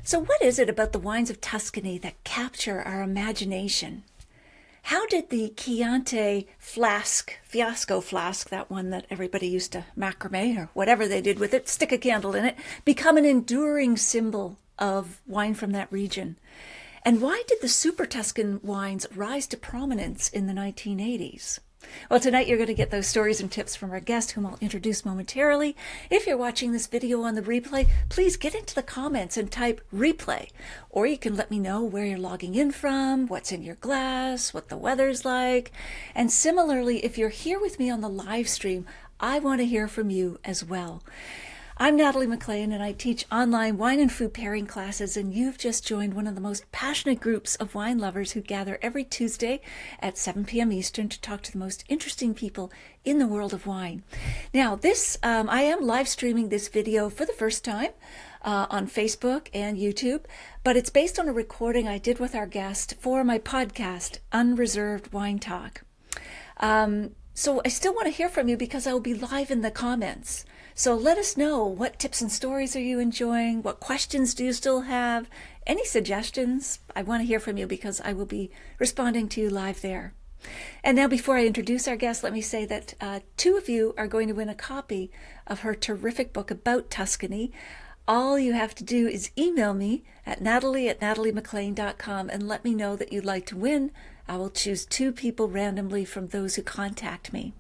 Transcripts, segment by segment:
So, what is it about the wines of Tuscany that capture our imagination? How did the Chianti fiasco flask, that one that everybody used to macrame or whatever they did with it, stick a candle in it, become an enduring symbol of wine from that region? And why did the Super Tuscan wines rise to prominence in the 1980s? Well, tonight you're going to get those stories and tips from our guest, whom I'll introduce momentarily. If you're watching this video on the replay, please get into the comments and type replay. Or you can let me know where you're logging in from, what's in your glass, what the weather's like. And similarly, if you're here with me on the live stream, I want to hear from you as well. I'm Natalie McLean, and I teach online wine and food pairing classes, and you've just joined one of the most passionate groups of wine lovers who gather every Tuesday at 7 p.m. Eastern to talk to the most interesting people in the world of wine. Now, I am live streaming this video for the first time on Facebook and YouTube, but it's based on a recording I did with our guest for my podcast, Unreserved Wine Talk. So I still want to hear from you because I will be live in the comments. So let us know, what tips and stories are you enjoying? What questions do you still have? Any suggestions? I want to hear from you because I will be responding to you live there. And now, before I introduce our guest, let me say that two of you are going to win a copy of her terrific book about Tuscany. All you have to do is email me at natalie@nataliemclean.com and let me know that you'd like to win. I will choose two people randomly from those who contact me.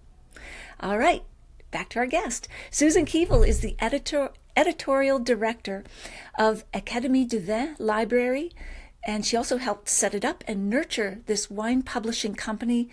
All right. Back to our guest. Susan Keevil is the editorial director of Académie du Vin Library, and she also helped set it up and nurture this wine publishing company.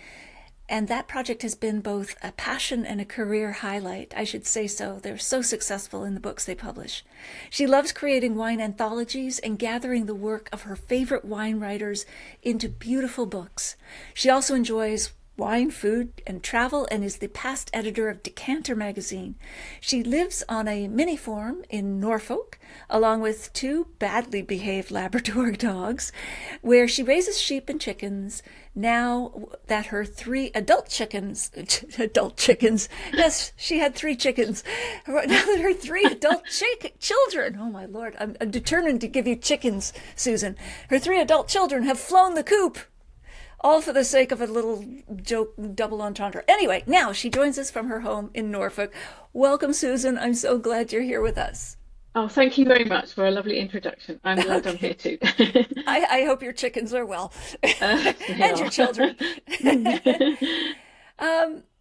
And that project has been both a passion and a career highlight, I should say so. They're so successful in the books they publish. She loves creating wine anthologies and gathering the work of her favorite wine writers into beautiful books. She also enjoys wine, food, and travel, and is the past editor of Decanter magazine. She lives on a mini farm in Norfolk, along with two badly behaved Labrador dogs, where she raises sheep and chickens. Now that her three adult chickens, yes, she had three chickens. Now that her three adult children, oh my Lord, I'm determined to give you chickens, Susan. Her three adult children have flown the coop. All for the sake of a little joke, double entendre. Anyway, now she joins us from her home in Norfolk. Welcome, Susan. I'm so glad you're here with us. Oh, thank you very much for a lovely introduction. I'm glad I'm here too. I hope your chickens are well. And your children.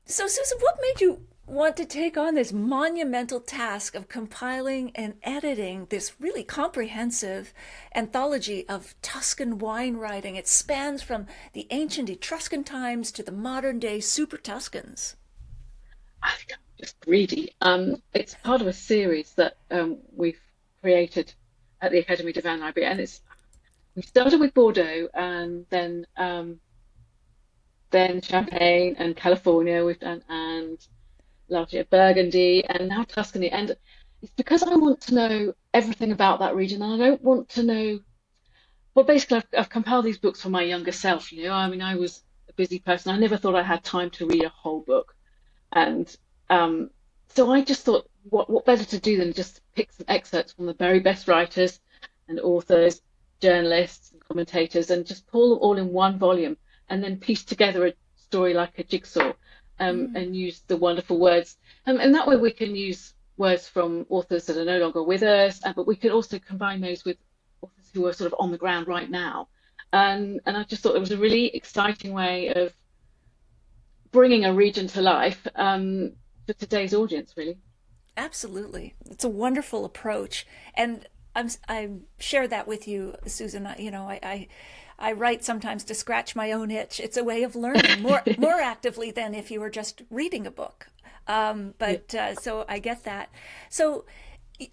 So, Susan, what made you want to take on this monumental task of compiling and editing this really comprehensive anthology of Tuscan wine writing? It spans from the ancient Etruscan times to the modern day Super Tuscans. I think I'm just greedy. It's part of a series that we've created at the Académie du Vin Library, and we started with Bordeaux, and then Champagne and California we've done, and last year Burgundy, and now Tuscany. And it's because I want to know everything about that region, and I don't want to know. Well, basically, I've compiled these books for my younger self. I mean, I was a busy person. I never thought I had time to read a whole book, and so I just thought, what better to do than just pick some excerpts from the very best writers and authors, journalists, and commentators, and just pull them all in one volume, and then piece together a story like a jigsaw. And use the wonderful words. And that way we can use words from authors that are no longer with us, but we could also combine those with authors who are sort of on the ground right now. And I just thought it was a really exciting way of bringing a region to life for today's audience, really. Absolutely. It's a wonderful approach. And I share that with you, Susan. I write sometimes to scratch my own itch. It's a way of learning more actively than if you were just reading a book. So I get that. So,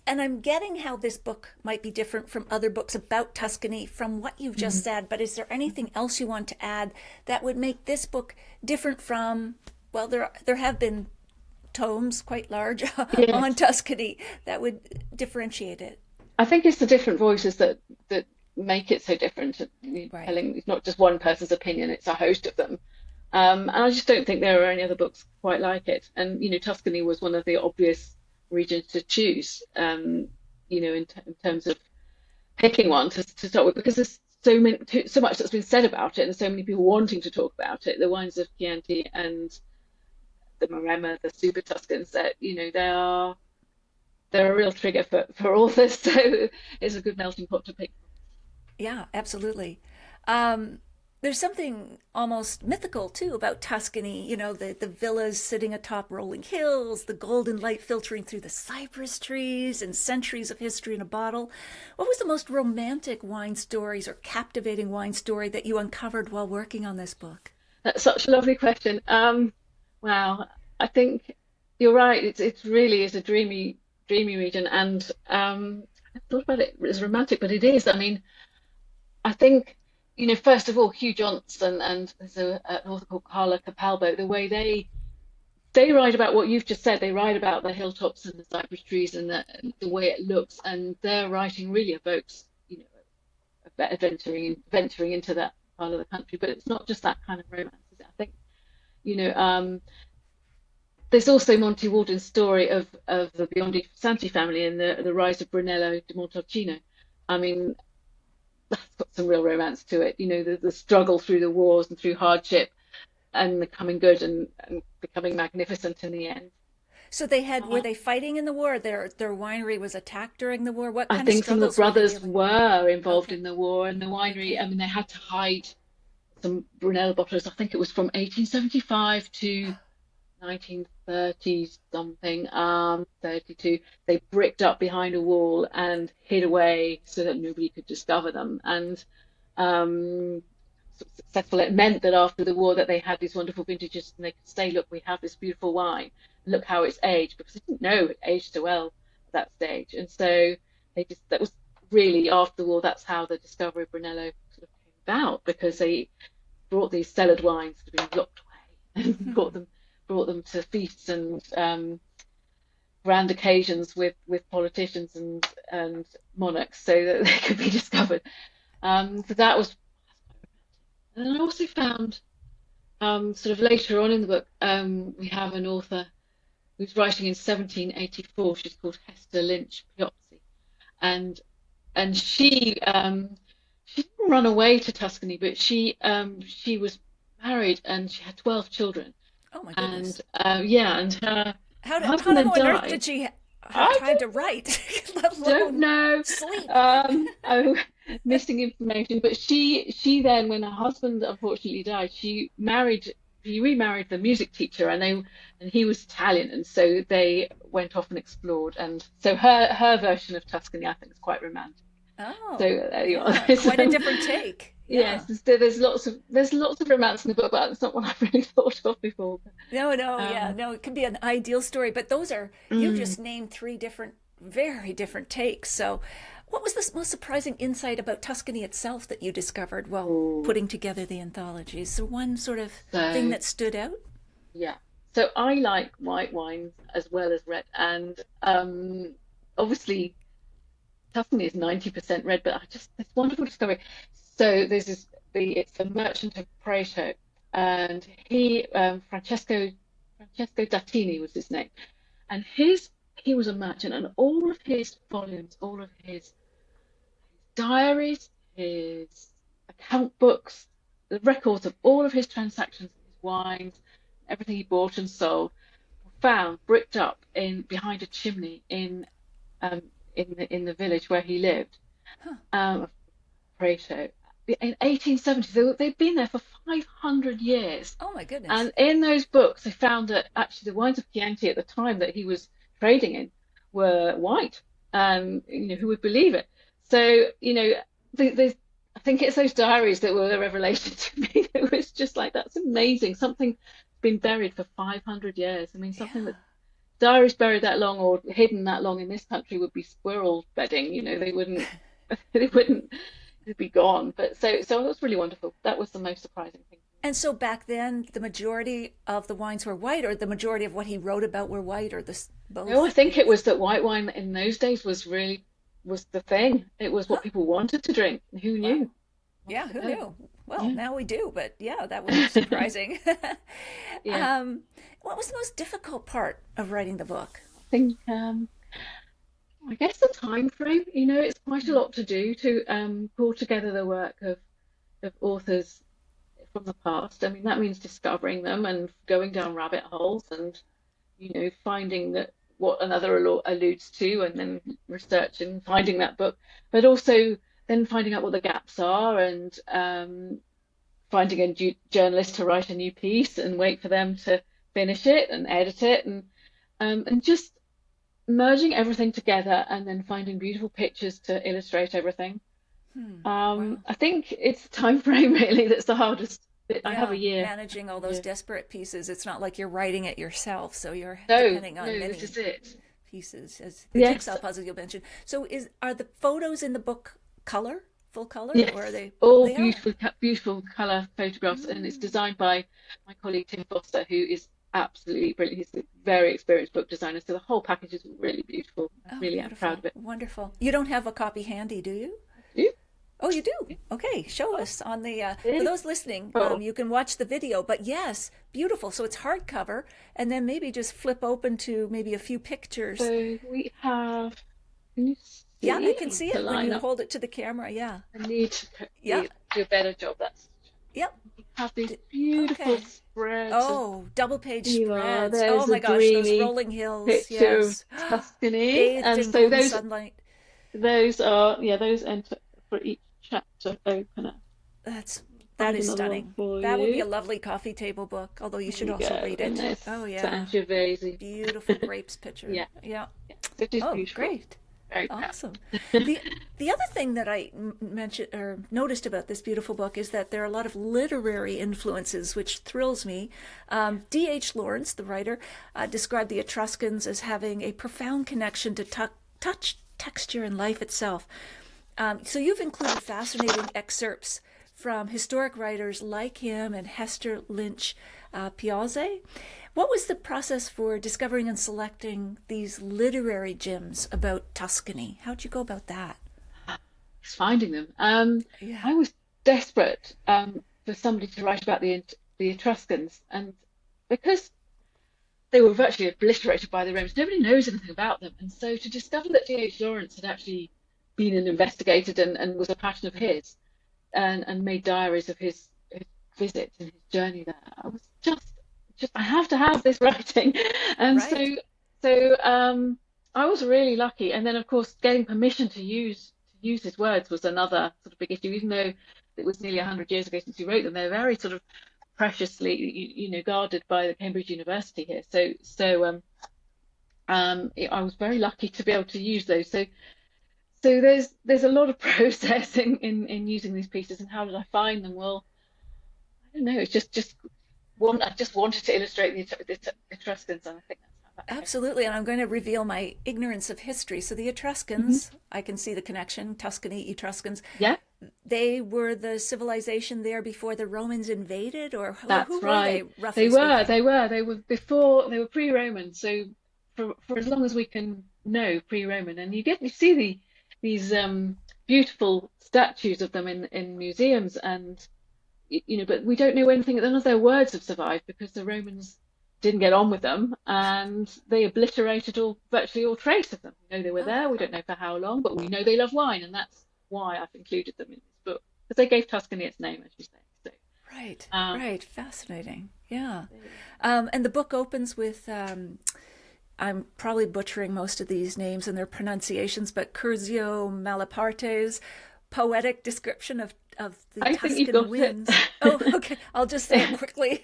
and I'm getting how this book might be different from other books about Tuscany from what you've just said. But is there anything else you want to add that would make this book different from, well, there have been tomes quite large on Tuscany that would differentiate it? I think it's the different voices that make it so different. Right. Telling it's not just one person's opinion; it's a host of them. And I just don't think there are any other books quite like it. And Tuscany was one of the obvious regions to choose. In terms of picking one to start with because there's so much that's been said about it, and so many people wanting to talk about it. The wines of Chianti and the Maremma, the Super Tuscans, that they're a real trigger for authors. So it's a good melting pot to pick Yeah, absolutely. Um, there's something almost mythical too about Tuscany. You know, the villas sitting atop rolling hills, the golden light filtering through the cypress trees, and centuries of history in a bottle. What was the most romantic wine stories or captivating wine story that you uncovered while working on this book? That's such a lovely question. Wow, I think you're right. It's really is a dreamy region, and I thought about it as romantic, but it is. I mean, I think first of all, Hugh Johnson and there's an author called Carla Capalbo. The way they write about what you've just said, they write about the hilltops and the cypress trees and the way it looks, and their writing really evokes venturing into that part of the country. But it's not just that kind of romance, is it? I think you know. There's also Monty Walden's story of the Biondi Santi family and the rise of Brunello di Montalcino. I mean, that's got some real romance to it. The struggle through the wars and through hardship and becoming good and becoming magnificent in the end. So they had were Uh, they fighting in the war? Their winery was attacked during the war. What I kind of think some of the struggles were they brothers dealing? were involved Okay, in the war and the winery. I okay. mean, they had to hide some Brunello bottles. I think it was from 1875 to 1930 something, 32. They bricked up behind a wall and hid away so that nobody could discover them. And um, successful. It meant that after the war that they had these wonderful vintages and they could say, look, we have this beautiful wine. Look how it's aged because they didn't know it aged so well at that stage. And so that was really after the war. That's how the discovery of Brunello sort of came about because they brought these cellared wines that had been locked away and brought them to feasts and grand occasions with politicians and monarchs so that they could be discovered. So that was, and then I also found sort of later on in the book, we have an author who's writing in 1784. She's called Hester Lynch Piozzi, and she didn't run away to Tuscany, but she was married and she had 12 children, Oh my and goodness. yeah, and her How husband then on earth did died. she have I time to write, let don't alone know. sleep? Oh, missing information. But she then, when her husband unfortunately died, she remarried the music teacher, and he was Italian, and so they went off and explored. And so her version of Tuscany, I think, is quite romantic. So Oh, there you are. yeah, quite a different take. Yes, Yeah. there's lots of romance in the book, but it's not one I've really thought of before. No, no, yeah, Um, no, it can be an ideal story, but you've mm, just named three different, very different takes. So, what was the most surprising insight about Tuscany itself that you discovered while oh, putting together the anthology? Is there one sort of thing so that stood out? Yeah. So I like white wines as well as red, and obviously Tuscany is 90% red, but I just this wonderful discovery. So there's it's a merchant of Prato, and Francesco Dattini was his name, and he was a merchant, and all of his volumes, all of his diaries, his account books, the records of all of his transactions, his wines, everything he bought and sold, were found bricked up in behind a chimney um, in the village where he lived, Huh. of Prato. In 1870, they'd been there for 500 years. Oh my goodness. And in those books, they found that actually the wines of Chianti at the time that he was trading in were white. Who would believe it? So, I think it's those diaries that were a revelation to me. It was just like, that's amazing. Something been buried for 500 years. I mean, something Yeah. that diaries buried that long or hidden that long in this country would be squirrel bedding. They wouldn't, they wouldn't, it'd be gone. But so it was really wonderful. That was the most surprising thing. And so back then, the majority of the wines were white, or the majority of what he wrote about were white, or this No, I both, I think it guess. was that white wine in those days was the thing. It was Huh. what people wanted to drink. Who Wow. knew? Yeah, Months who ago. knew? Well, Yeah. now we do, but yeah, that was surprising. Yeah. um, what was the most difficult part of writing the book? I think I guess the time frame, it's quite a Mm. lot to do to pull together the work of authors from the past. I mean, that means discovering them and going down rabbit holes and, finding that what another alludes to and then researching, finding that book, but also then finding out what the gaps are and finding a journalist to write a new piece and wait for them to finish it and edit it and just merging everything together and then finding beautiful pictures to illustrate everything. Hmm. Wow. I think it's the time frame really that's the hardest bit. I have a Yeah, year. managing all A those year. disparate pieces. It's not like you're writing it yourself, so you're No, depending on no, this is many it. pieces as the Yes, jigsaw puzzle you mentioned. So are the photos in the book color, full color, or are yes. they? All They are. beautiful, beautiful color photographs, and it's Mm. designed by my colleague Tim Foster, who is absolutely brilliant. He's a very experienced book designer, so the whole package is really beautiful. I Oh, really am proud beautiful. of it. Wonderful. You don't have a copy handy, do you? Do you? Oh, you do? Okay, show us on the. For Yeah. those listening, Oh, you can watch the video. But yes, beautiful. So it's hardcover, and then maybe just flip open to maybe a few pictures. so we have. Can you Yeah, I see? I can need see to it when line you up. hold it to the camera. Yeah. I need to Yeah. do a better job. That's Yep. have these D- beautiful Okay. spreads of. Oh, double page You are. spreads. Oh There's a my gosh, those dreamy rolling hills. picture of Yes. Tuscany, Bathed and in so golden those sunlight. those are those enter for each chapter opener. That's that Find is another one stunning. for That would be you. a lovely coffee table book, although you There should you also go. read And it. there's Oh yeah. Sangiovese. Beautiful grapes picture. Yeah, Yeah. yeah. It is Oh, beautiful. great. Very proud. Awesome. The the other thing that I mentioned or noticed about this beautiful book is that there are a lot of literary influences, which thrills me. D.H. Lawrence, the writer, described the Etruscans as having a profound connection to touch, texture, and life itself. So you've included fascinating excerpts from historic writers like him and Hester Lynch Piazzi. What was the process for discovering and selecting these literary gems about Tuscany? How'd you go about that? It's finding them. Yeah. I was desperate for somebody to write about the Etruscans, and because they were virtually obliterated by the Romans, nobody knows anything about them. And so to discover that D.H. Lawrence had actually been and investigated and was a passion of his, and made diaries of his visits and his journey there, I was just I have to have this writing, and Right. I was really lucky. And then of course getting permission to use his words was another sort of big issue, even though it was nearly 100 years ago since he wrote them. They're very sort of preciously, guarded by the Cambridge University here. I was very lucky to be able to use those. So there's a lot of process in using these pieces. And how did I find them? Well, I don't know. It's just one. I just wanted to illustrate the Etruscans, and I think that's how that came. Absolutely. And I'm going to reveal my ignorance of history. So the Etruscans, I can see the connection, Tuscany, Etruscans, Yeah, they were the civilization there before the Romans invaded, or who that's were they, right. roughly They were. speaking? They were before. They were pre-Roman. So for as long as we can know, pre-Roman, and you see these beautiful statues of them in museums, and but we don't know anything. None of their words have survived because the Romans didn't get on with them, and they obliterated virtually all trace of them. We know they were Oh, there. We don't know for how long, but we know they love wine, and that's why I've included them in this book because they gave Tuscany its name, as you say. So, right, um, right. Fascinating. Yeah. there you And the book opens with I'm probably butchering most of these names and their pronunciations, but Curzio Malaparte's poetic description of the I think you've Tuscan got it. winds. Oh, okay. I'll just say it quickly.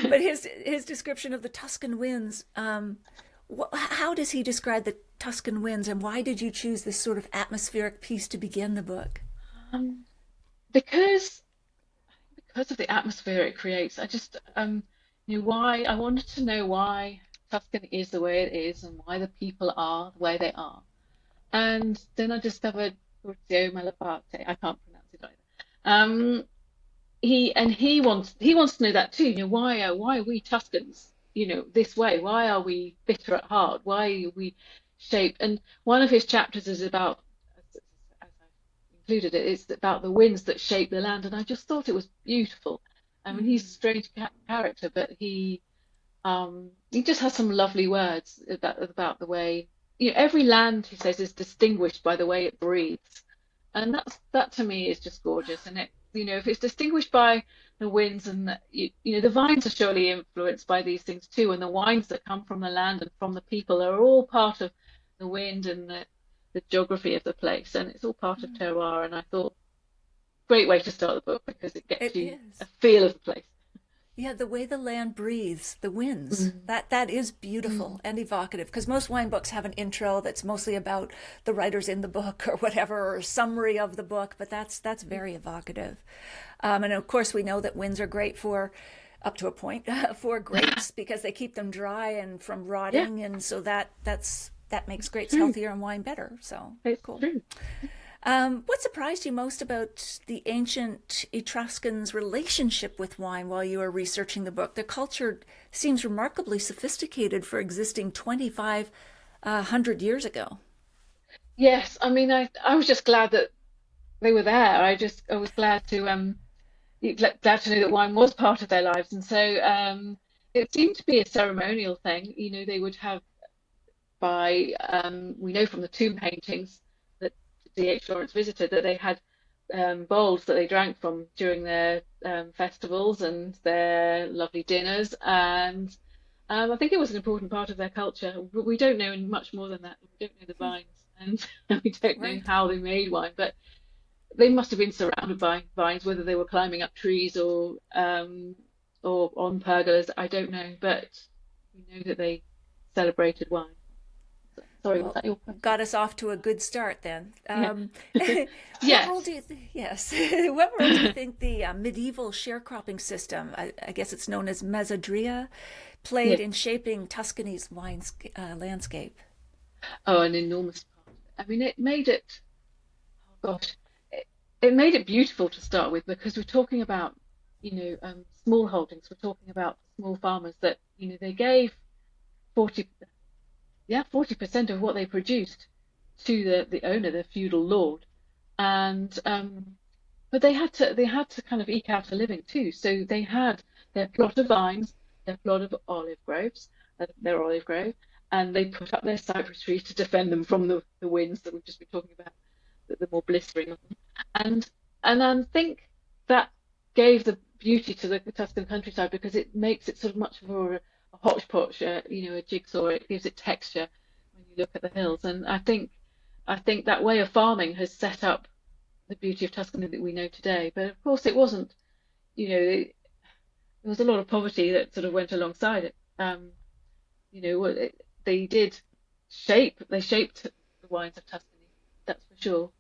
But his description of the Tuscan winds. How does he describe the Tuscan winds, and why did you choose this sort of atmospheric piece to begin the book? um, because because of the atmosphere it creates. I just why I wanted to know why Tuscany is the way it is and why the people are the way they are. And then I discovered Orazio Malaparte. I can't pronounce it either. Um, he wants to know that too. Why are we Tuscans, this way? Why are we bitter at heart? Why are we shaped? And one of his chapters is about, as I've included it, it's about the winds that shape the land. And I just thought it was beautiful. I mean, he's a Mm. strange character, but he just has some lovely words about the way. every land, he says, is distinguished by the way it breathes, and that to me is just gorgeous. And if it's distinguished by the winds, and the vines are surely influenced by these things too, and the wines that come from the land and from the people are all part of the wind and the geography of the place, and it's all part of terroir. And I thought, great way to start the book because it gets It you a is. feel of the place. Yeah, the way the land breathes, the winds. Mm. That is beautiful Mm. and evocative because most wine books have an intro that's mostly about the writers in the book or whatever, or a summary of the book, but that's very evocative. And of course, we know that winds are great for, up to a point, for grapes because they keep them dry and from Yeah, rotting, and so that makes grapes true. healthier and wine better. So It's cool. true. What surprised you most about the ancient Etruscans' relationship with wine while you were researching the book? Their culture seems remarkably sophisticated for existing 2,500 years ago. Yes, I mean, I was just glad that they were there. I was glad to glad to know that wine was part of their lives, and so it seemed to be a ceremonial thing. They would have by we know from the tomb paintings that D.H. Lawrence visited that they had bowls that they drank from during their festivals and their lovely dinners, and I think it was an important part of their culture. But we don't know much more than that. We don't know the vines, and we don't know Right. how they made wine, but they must have been surrounded by vines, whether they were climbing up trees or on pergolas. I don't know, but we know that they celebrated wine. Sorry, was Well, that your question? got us off to a good start then. Yeah. What role Yes. do you yes? What role do you think the medieval sharecropping system, I guess it's known as mezzadria, Yeah. played in shaping Tuscany's wine landscape? Oh, an enormous part of it. I mean, it made it, oh gosh, it made it beautiful to start with because we're talking about, small holdings. We're talking about small farmers that, they gave 40, yeah, 40% of what they produced to the owner, the feudal lord. And but they had to kind of eke out a living too. So they had their plot of vines, their plot of olive groves, their olive grove, and they put up their cypress trees to defend them from the winds that we've just been talking about, the more blistering of them. And I think that gave the beauty to the Tuscan countryside because it makes it sort of much more a hodgepodge, a jigsaw. It gives it texture when you look at the hills. And I think that way of farming has set up the beauty of Tuscany that we know today. But of course, it wasn't. There was a lot of poverty that sort of went alongside it. They did they shaped the wines of Tuscany, that's for sure.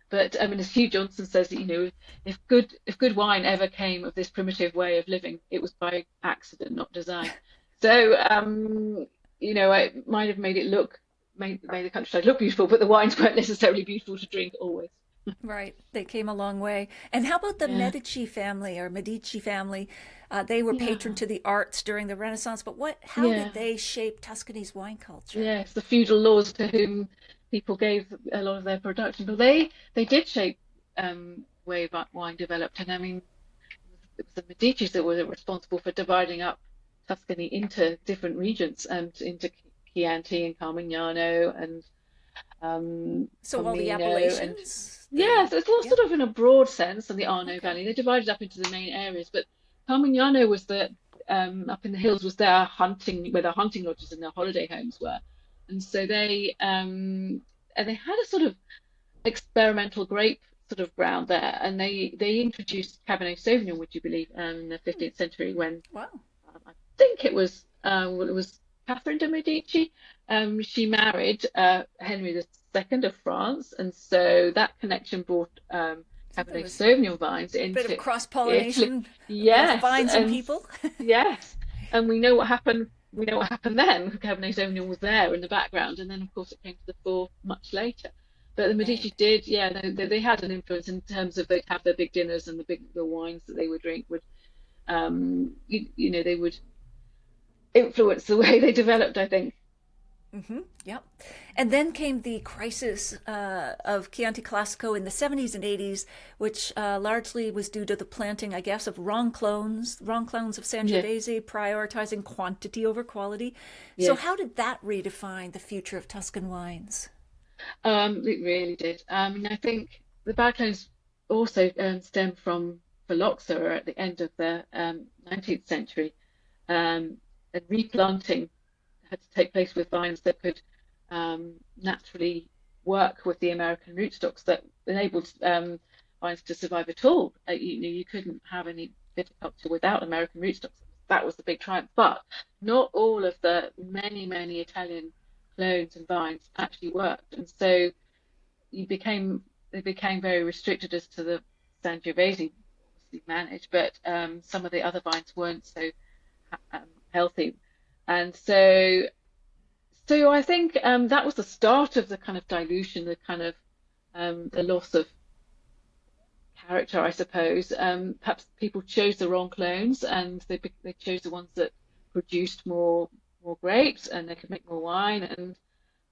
But I mean, as Hugh Johnson says, if good wine ever came of this primitive way of living, it was by accident, not design. So it might have made the countryside look beautiful, but the wines weren't necessarily beautiful to drink always. Right, they came a long way. And how about the Yeah, Medici family? They were patron yeah, to the arts during the Renaissance, but how yeah. did they shape Tuscany's wine culture? Yes, the feudal lords to whom people gave a lot of their production, but they did shape way that wine developed, and I mean it was the Medici's that were responsible for dividing up Tuscany into different regions and into Chianti and Carmignano and So all the Comino and appellations, yes, it's all yeah, sort of in a broad sense and the Arno okay. Valley. They divided up into the main areas, but Carmignano was the up in the hills was their hunting where their hunting lodges and their holiday homes were, and so they had a sort of experimental grape sort of ground there, and they introduced Cabernet Sauvignon, would you believe, in the 15th century when Wow. I think it was Catherine de' Medici. She married Henry II of France, and so that connection brought So there Cabernet was Sauvignon vines a bit of into cross Italy. pollination of Yes, vines and and people. yes, and we know what happened. We know what happened then. Cabernet Sauvignon was there in the background, and then of course it came to the fore much later. But the Right. Medici did, yeah, they had an influence in terms of they'd have their big dinners and the wines that they would drink would they would influence the way they developed, I think. Yep. And then came the crisis of Chianti Classico in the 70s and 80s, which largely was due to the planting, I guess, of wrong clones of Yeah, Sangiovese, prioritizing quantity over quality. So, yes. how did that redefine the future of Tuscan wines? It really did. And I think the backlogs also stem from phylloxera at the end of the 19th century, and replanting had to take place with vines that could naturally work with the American rootstocks that enabled vines to survive at all. You couldn't have any viticulture without American rootstocks. That was the big triumph. But not all of the many Italian clones and vines actually worked, and so you became they became very restricted as to the Sangiovese obviously managed, but some of the other vines weren't so healthy, and so I think that was the start of the kind of dilution, the kind of the loss of character, I suppose. Perhaps people chose the wrong clones, and they chose the ones that produced more grapes, and they could make more wine, and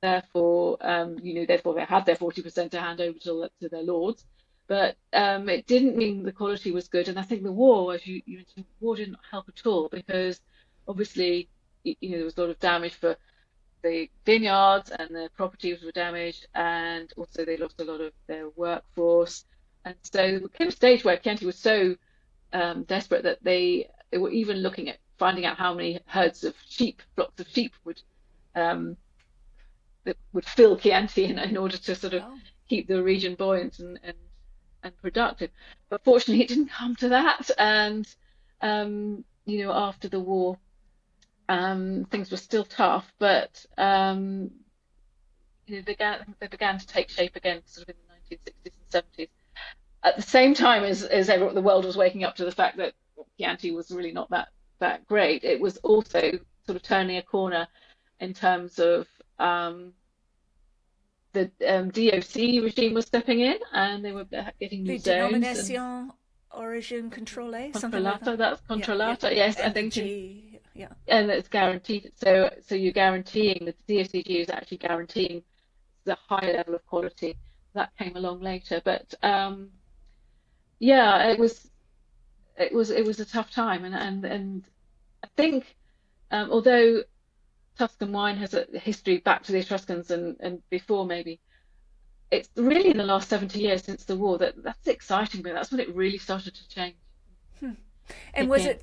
therefore therefore they had their 40% to hand over to their lords. But it didn't mean the quality was good, and I think the war, as you mentioned, war didn't help at all because obviously there was a lot of damage for the vineyards and the properties were damaged, and also they lost a lot of their workforce. And so it came a stage where Chianti was so desperate that they were even looking at finding out how many herds of sheep, flocks of sheep um, that would fill Chianti in order to sort of Oh, keep the region buoyant and productive. But fortunately, it didn't come to that. And after the war, things were still tough, but they began to take shape again, sort of in the 1960s and 70s. At the same time as the world was waking up to the fact that Chianti was really not that great, it was also sort of turning a corner in terms of the DOC regime was stepping in, and they were getting new the zones and denomination origin contrôlée, something like that. controlata. That's Yeah, yeah. controlata, yes, I And the think, G, yeah. and it's guaranteed. So you're guaranteeing the DOCG is actually guaranteeing the high level of quality that came along later. But yeah, it was a tough time, and I think although Tuscan wine has a history back to the Etruscans and before maybe it's really in the last 70 years since the war that's exciting, but that's when it really started to change. And Kick was in. it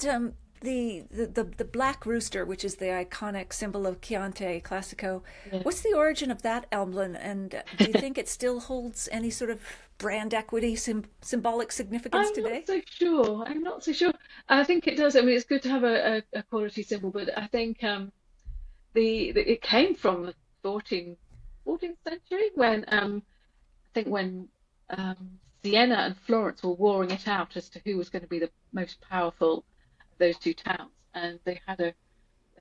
the black rooster, which is the iconic symbol of Chianti Classico? Yeah. What's the origin of that emblem, and do you think it still holds any sort of brand equity, symbolic significance I'm not today? so sure. I'm not so sure. I think it does. I mean, it's good to have a quality symbol, but I think it came from the 14th century when I think when Siena and Florence were warring it out as to who was going to be the most powerful of those two towns, and they had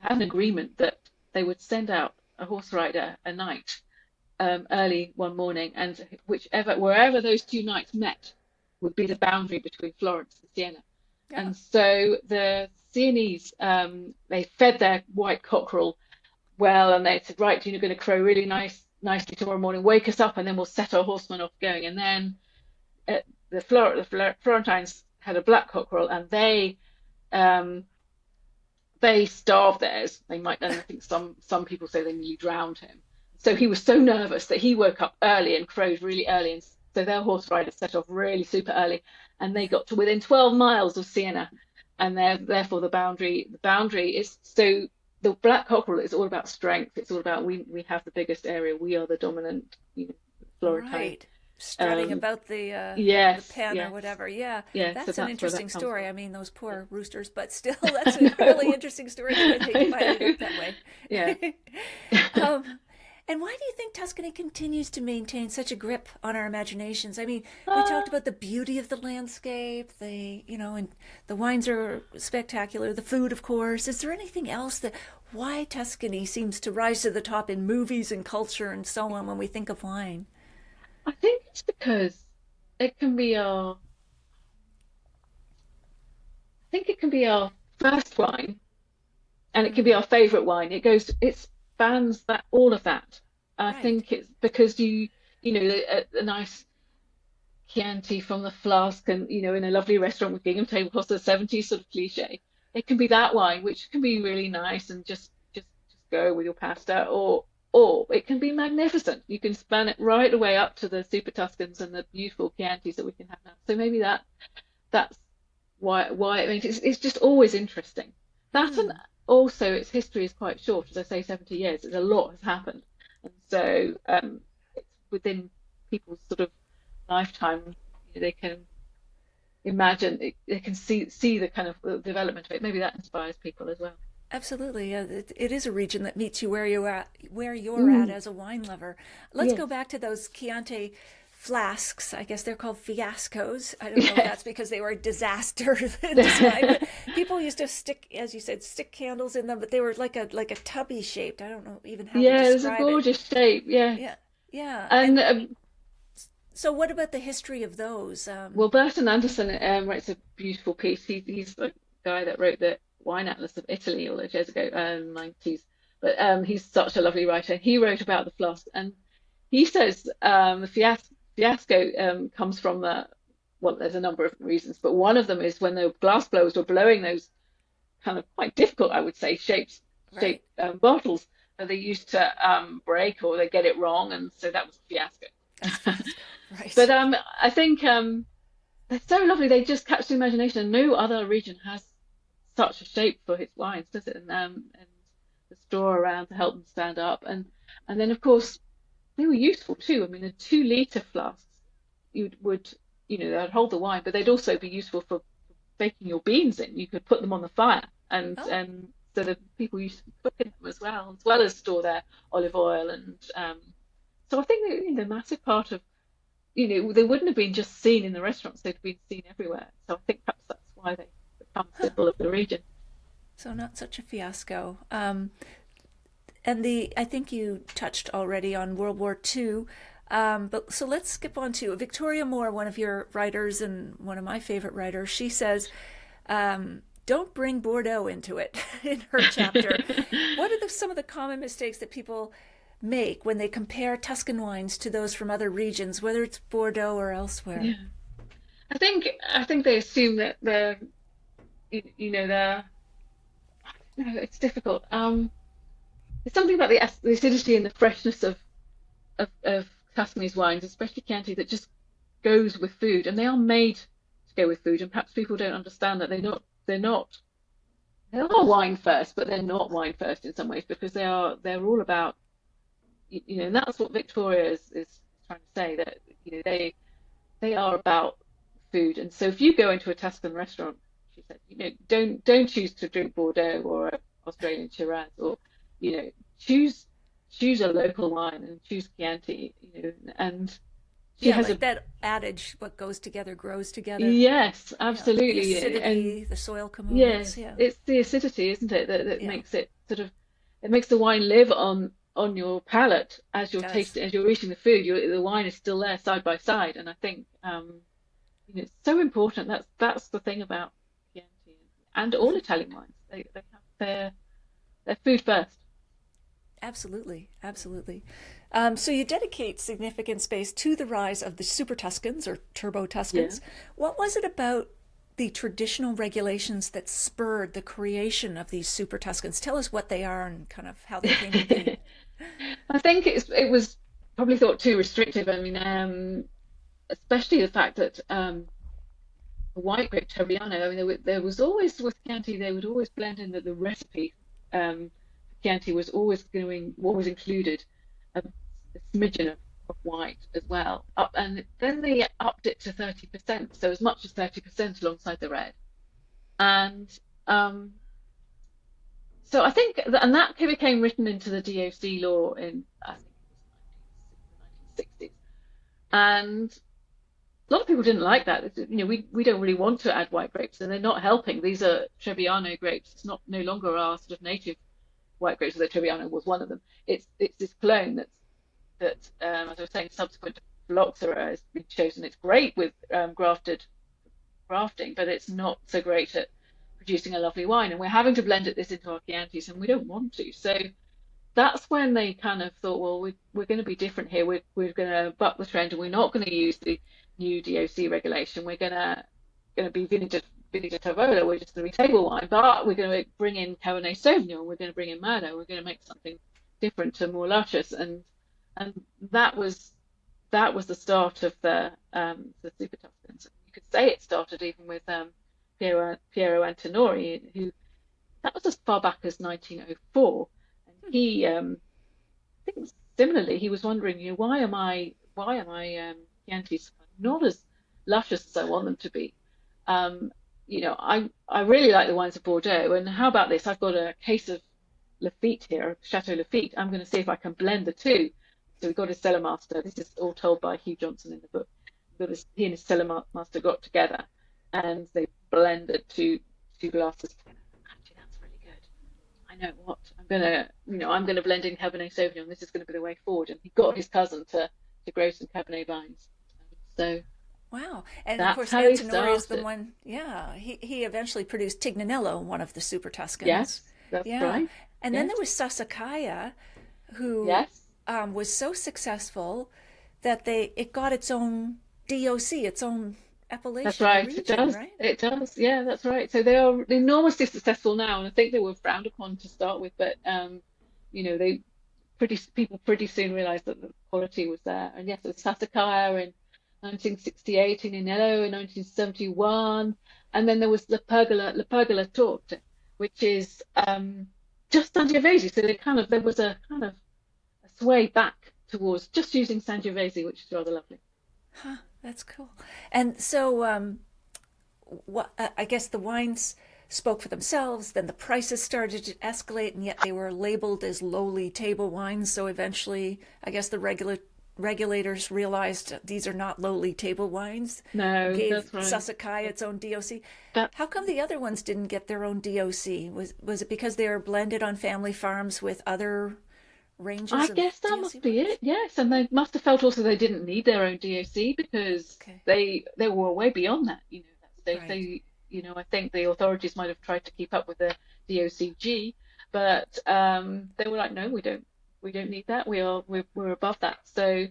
an agreement that they would send out a horse rider a night early one morning, and wherever those two knights met would be the boundary between Florence and Siena. Yeah. And so the Sienese they fed their white cockerel well, and they said, right, you're going to crow really nicely tomorrow morning. Wake us up, and then we'll set our horsemen off going. And then the Florentines had a black cockerel, and um, they starved theirs. They might, and I think some people say they nearly drowned him. So he was so nervous that he woke up early and crowed really early, and so their horse riders set off really super early, and they got to within 12 miles of Siena, and therefore the boundary is so. The black cockerel is all about strength. It's all about we have the biggest area. We are the dominant, Florentine. Right. Strutting Um, about the yes, pen or yes, whatever. Yeah, yeah. So that's an that's where interesting that comes story. from. I mean, those Yeah. poor roosters, but still, that's I a really know. interesting story the way they I divided know. up that way. Yeah. And why do you think Tuscany continues to maintain such a grip on our imaginations? I mean, we Uh, talked about the beauty of the landscape, and the wines are spectacular, the food, of course. Is there anything else that why Tuscany seems to rise to the top in movies and culture and so on when we think of wine? I think it's because it can be our, I think it can be our first wine, and it can be our favorite wine. It's expands that all of that. I Right. think it's because you know a nice Chianti from the flask and in a lovely restaurant with gingham tablecloths, the 70s sort of cliche. It can be that wine, which can be really nice and just go with your pasta, or it can be magnificent. You can span it right away up to the Super Tuscans and the beautiful Chiantis that we can have now. So maybe that's why I mean it's just always interesting. That and Hmm. also its history is quite short, as I say, 70 years. It's a lot has happened, and so it's within people's sort of lifetime. They can imagine, they can see the kind of development of it. Maybe that inspires people as well. Absolutely. It is a region that meets you where you're at Mm, as a wine lover. Let's go yes, back to those Chianti flasks. I guess they're called fiascos. I don't know if that's yes. because they were a disaster design, but people used to stick, as you said, stick candles in them, but they were like a tubby shaped. I don't know even how to Yeah, it's a describe it. gorgeous shape. Yes, Yeah. Yeah. and And so what about the history of those? well, Burton Anderson writes a beautiful piece. He's the guy that wrote the Wine Atlas of Italy all those years ago, 90s. But he's such a lovely writer. He wrote about the flask, and he says the fiasco comes from well, there's a number of reasons, but one of them is when the glass blowers were blowing those kind of quite difficult, I would say, Right. shaped bottles that they used to break or they get it wrong, and so that was a fiasco. That's fiasco. But Right. I think they're so lovely. They just catch the imagination, and no other region has such a shape for its wines, does it? And the straw around to help them stand up, and then of course they were useful too. I mean, the 2 liter flasks you would they'd hold the wine, but they'd also be useful for baking your beans in. You could put them on the fire, Oh, and so that people used to cook in them as well as store their olive oil and so I think that, a massive part of they wouldn't have been just seen in the restaurants, they'd been seen everywhere. So I think perhaps that's why they become a huh. symbol of the region. So not such a fiasco. And I think you touched already on World War II. But so let's skip on to Victoria Moore, one of your writers and one of my favorite writers. She says, don't bring Bordeaux into it in her chapter. What are some of the common mistakes that people make when they compare Tuscan wines to those from other regions, whether it's Bordeaux or elsewhere? Yeah. I think they assume that they're no, it's difficult. There's something about the acidity and the freshness of Tuscany's wines, especially Chianti, that just goes with food, and they are made to go with food. And perhaps people don't understand that they are wine first, but they're not wine first in some ways because they're all about and that's what Victoria is trying to say, that they are about food. And so if you go into a Tuscan restaurant, she said, don't choose to drink Bordeaux or a Australian Shiraz, or you know choose choose a local wine and choose Chianti. And she Yeah, has like a that adage, what goes together grows together. yes, Yeah, the absolutely. And acidity, the soil components. yes, Yeah, it's the acidity, isn't it, that yeah, makes it sort of it makes the wine live on your palate as it you're does. tasting, as you're eating the food. The wine is still there side by side, and I think it's so important. That's the thing about Chianti and all Italian wines. They have their food first. Absolutely, absolutely. So you dedicate significant space to the rise of the Super Tuscans or Turbo Yeah. Tuscans. What was it about the traditional regulations that spurred the creation of these Super Tuscans? Tell us what they are and kind of how they came to be. I think it was probably thought too restrictive. I mean, especially the fact that the white grape Trebbiano. I mean, there was always with Chianti, they would always blend in that the recipe for Chianti was always included a smidgen of white as well. And then they upped it to 30%, so as much as 30% alongside the red. And um, so I think, and that became written into the DOC law in I think it was the 1960s. And a lot of people didn't like that. We don't really want to add white grapes, and they're not helping. These are Trebbiano grapes. It's not no longer our sort of native white grapes, although Trebbiano was one of them. It's this clone as I was saying, subsequent to phylloxera has been chosen. It's great with grafted grafting, but it's not so great at producing a lovely wine. And we're having to blend this into our Chiantis, and we don't want to. So that's when they kind of thought, well, we're going to be different here. We're going to buck the trend, and we're not going to use the new DOC regulation. We're going to be Vinita Tavola. We're just going to be table wine, but we're going to bring in Cabernet Sauvignon. We're going to bring in Merlot. We're going to make something different and more luscious. And that was the start of the Super Tuscans. You could say it started even with Piero Antinori, who that was as far back as 1904, and he I think similarly he was wondering, why am I Chiantis not as luscious as I want them to be? Um, I really like the wines of Bordeaux, and how about this? I've got a case of Lafite here, Chateau Lafite. I'm going to see if I can blend the two. So we've got his cellar master. This is all told by Hugh Johnson in the book. He and his cellar master got together, and they blended two glasses. Actually, that's really good. I know what I'm gonna blend in Cabernet Sauvignon. This is going to be the way forward. And he got his cousin to grow some Cabernet vines. So Wow. And of that's course, how he Antinori is the started. one, yeah, he eventually produced Tignanello, one of the Super Tuscans. Yes, that's Yeah. right. And then Yes, there was Sassicaia, who yes. was so successul that it got its own DOC, its own That's appellation or right. It region, does. right? It does. Yeah, that's right. So they are enormously successful now, and I think they were frowned upon to start with, but they people pretty soon realized that the quality was there. And yes, it was Sassicaia in 1968, in Inello in 1971, and then there was La Pergola Torte, which is just Sangiovese. So there was a kind of a sway back towards just using Sangiovese, which is rather lovely. Huh, that's cool. And so, I guess the wines spoke for themselves. Then the prices started to escalate, and yet they were labeled as lowly table wines. So eventually, I guess the regulators realized these are not lowly table wines. No, Gave that's right. Sassicaia its own DOC. That How come the other ones didn't get their own DOC? Was it because they were blended on family farms with other I ranges of guess that DOC must be wines? it. Yes, and they must have felt also they didn't need their own DOC because Okay, they were way beyond that. That stage. right. I think the authorities might have tried to keep up with the DOCG, but they were like, no, we don't need that. We're above that. So,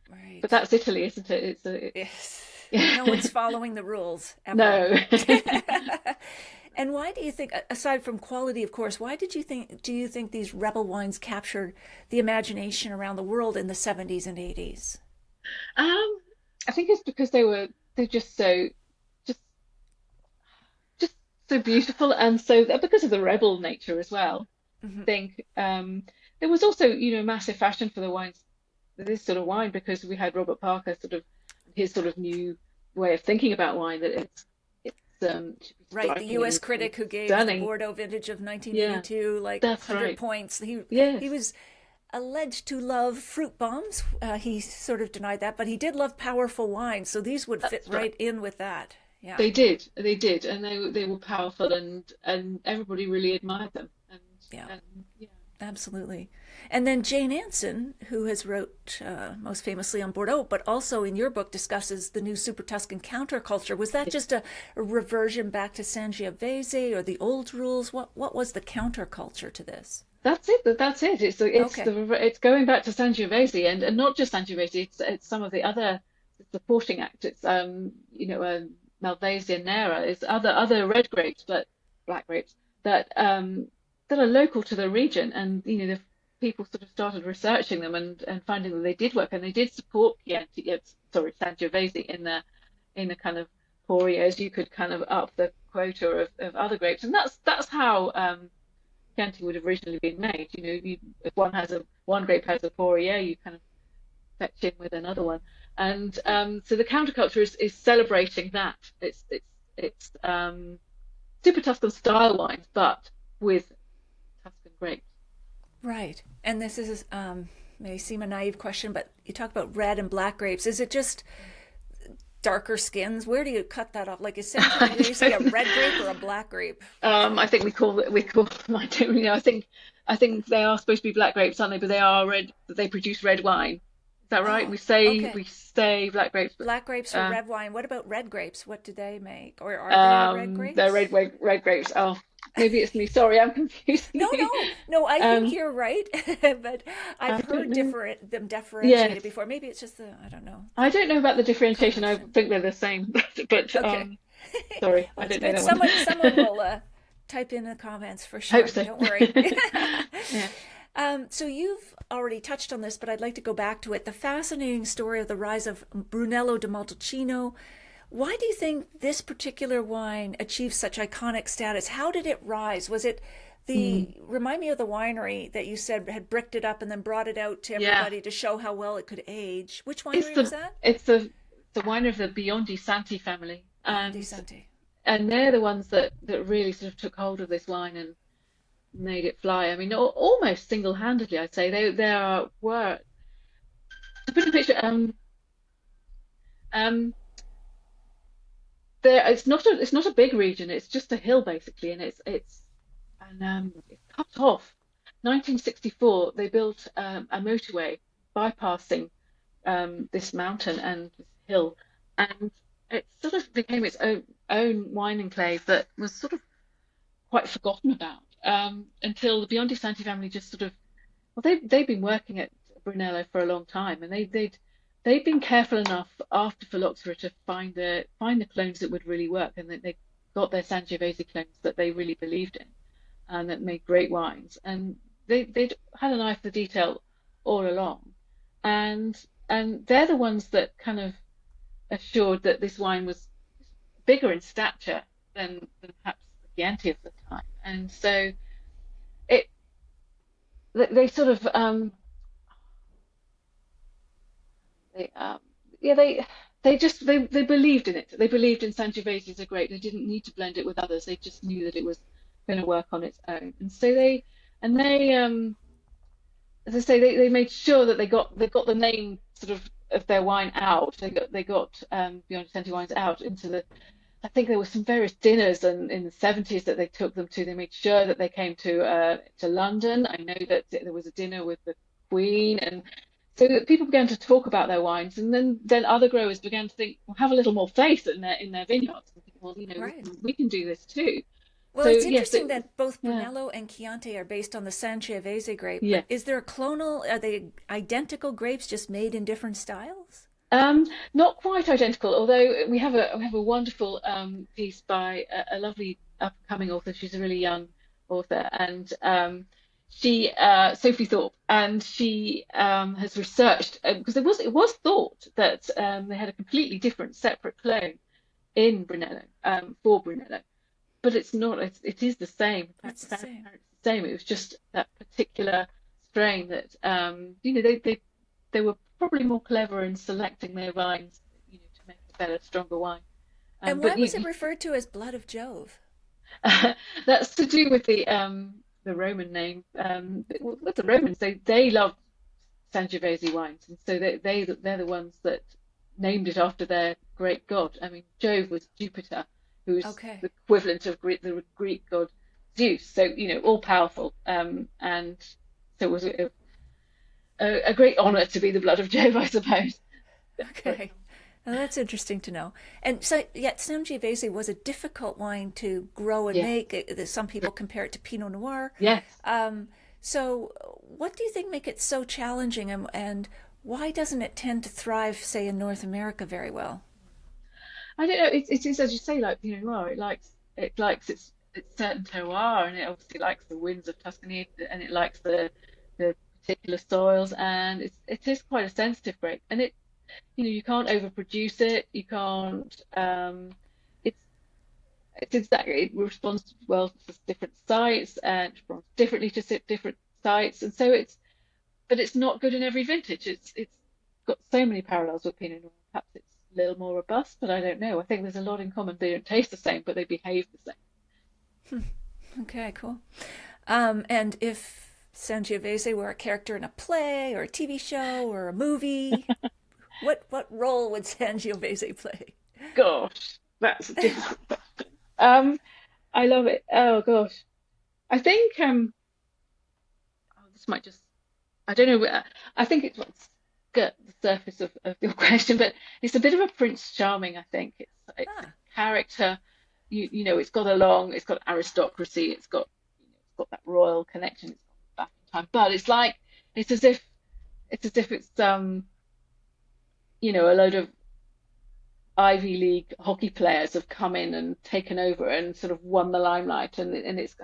but Right. that's Italy, isn't it? Yes. No Yeah. one's following the rules ever. No. And why do you think, aside from quality, of course, why do you think these rebel wines captured the imagination around the world in the 70s and 80s? Um, I think it's because they're just just so beautiful, and so because of the rebel nature as well. Hmm. Think there was also massive fashion for the wines, this sort of wine, because we had Robert Parker sort of his sort of new way of thinking about wine, that it should be Right, the striking U.S. and critic who gave the stunning. Bordeaux vintage of Yeah, 1982 like that's 100 right. points. He Yes, was alleged to love fruit bombs. He sort of denied that, but he did love powerful wines, so these would fit that's right. right in with that. Yeah, They did, and they were powerful, and everybody really admired them. yeah. And yeah, Absolutely. And then Jane Anson, who has wrote most famously on Bordeaux, but also in your book discusses the new Super Tuscan counterculture. Was that just a reversion back to Sangiovese or the old rules? What was the counterculture to this? that's it. That's it. Okay, It's going back to Sangiovese, and not just Sangiovese. It's some of the other supporting acts. It's Malvasia Nera. It's other red grapes, but black grapes that that are local to the region, and the people sort of started researching them and finding that they did work, and they did support Chianti. Sorry, Sangiovese in the kind of poor years. You could kind of up the quota of other grapes, and that's how. Chianti would have originally been made. If one grape has a poorer year, you kind of fetch in with another one. And so the counterculture is celebrating that. It's super Tuscan style wines, but with Tuscan grapes. right. And this is may seem a naive question, but you talk about red and black grapes. Is it just darker skins? Where do you cut that off? Like, is Sangiovese a red grape or a black grape? I think we call them. I don't know. I think they are supposed to be black grapes, aren't they? But they are red. They produce red wine. that right? Oh, We okay. say black grapes, but Black grapes for uh, red wine. What about red grapes? What do they make? Or are there red they're grapes? red grapes. Oh, maybe it's me. Sorry, I'm confusing No, you. no, no. I think Um, you're right, but I've I don't heard know. them Yes, differentiated before. Maybe it's just the I don't know I don't know about the the differentiation. I colors. think they're the same, but Okay. sorry, Well, I it's don't know good. that one. Someone will type in the comments for Hope sure. so. Don't worry. Yeah. So you've already touched on this, but I'd like to go back to it. The fascinating story of the rise of Brunello di Montalcino. Why do you think this particular wine achieved such iconic status? How did it rise? Was it Mm. remind me of the winery that you said had bricked it up and then brought it out to Yeah. everybody to show how well it could age? Which It's winery was the that? it's the wine of the Biondi Santi family, Biondi Santi. and they're the ones that really sort of took hold of this wine and made it fly. I mean, almost single-handedly, I'd say. Were to put a picture. Um, there it's not a big region. It's just a hill basically, and it's cut off. 1964, they built a motorway bypassing this mountain and this hill, and it sort of became its own wine enclave that was sort of quite forgotten about until the Biondi Santi family just sort of well they've been working at Brunello for a long time, and they'd been careful enough after phylloxera to find the clones that would really work, and they got their Sangiovese clones that they really believed in and that made great wines, and they'd had an eye for the detail all along, and they're the ones that kind of assured that this wine was bigger in stature than perhaps the Chianti of the time, and so it they sort of they yeah they believed in it. They believed in Sangiovese as a great. They didn't need to blend it with others. They just knew that it was going to work on its own, and so they as I say, they made sure that they got the name sort of their wine out. They got Beyond Santi wines out into the. I think there were some various dinners in the 70s that they took them to. They made sure that they came to London. I know that there was a dinner with the Queen, and so that people began to talk about their wines, and then other growers began to think, well, have a little more faith in their vineyards. And think, well, Right. we can do this too. Well, So it's yes, interesting that both yeah, Brunello and Chianti are based on the Sangiovese grape, but yeah. is there a clonal? Are they identical grapes just made in different styles? Not quite identical, although we have a wonderful piece by a lovely up and coming author. She's a really young author, and she Sophie Thorpe, and she has researched because it was thought that they had a completely different separate clone in Brunello for Brunello, but it's not. It is the same. It's the Apparently same. it's the same. It was just that particular strain that they were probably more clever in selecting their vines, to make a better, stronger wine. And why But was it referred to as blood of Jove? that's to do with the Roman name. With the Romans, they loved Sangiovese wines, and so they're the ones that named it after their great god. I mean, Jove was Jupiter, who is Okay. the equivalent of the Greek god Zeus. So all powerful, and so it was a great honor to be the blood of Jove, I suppose. Where it Okay. comes Well, that's interesting to know. And so, yet Sangiovese was a difficult wine to grow and Yeah. make. Some people compare it to Pinot Noir. Yes. Um, so, what do you think make it so challenging, and why doesn't it tend to thrive, say, in North America very well? I don't know. It is as you say, like Pinot Noir. It likes its certain terroir, and it obviously likes the winds of Tuscany, and it likes the particular soils, and it is quite a sensitive grape, and you can't overproduce it. You can't. It's it's exactly it responds well to different sites and responds differently to different sites, and so but it's not good in every vintage. It's got so many parallels with Pinot Noir. Perhaps it's a little more robust, but I don't know. I think there's a lot in common. They don't taste the same, but they behave the same. Okay, cool. And if Sangiovese were a character in a play or a TV show or a movie, what role would Sangiovese play? Gosh, that's a difficult question. I love it. Oh gosh, I think this might just I don't know. I think it's skirt the surface of your question, but it's a bit of a Prince Charming, I think. It's a Ah, character, it's got aristocracy, it's got that royal connection, it's got back in time, but it's as if it's a load of Ivy League hockey players have come in and taken over and sort of won the limelight, and it's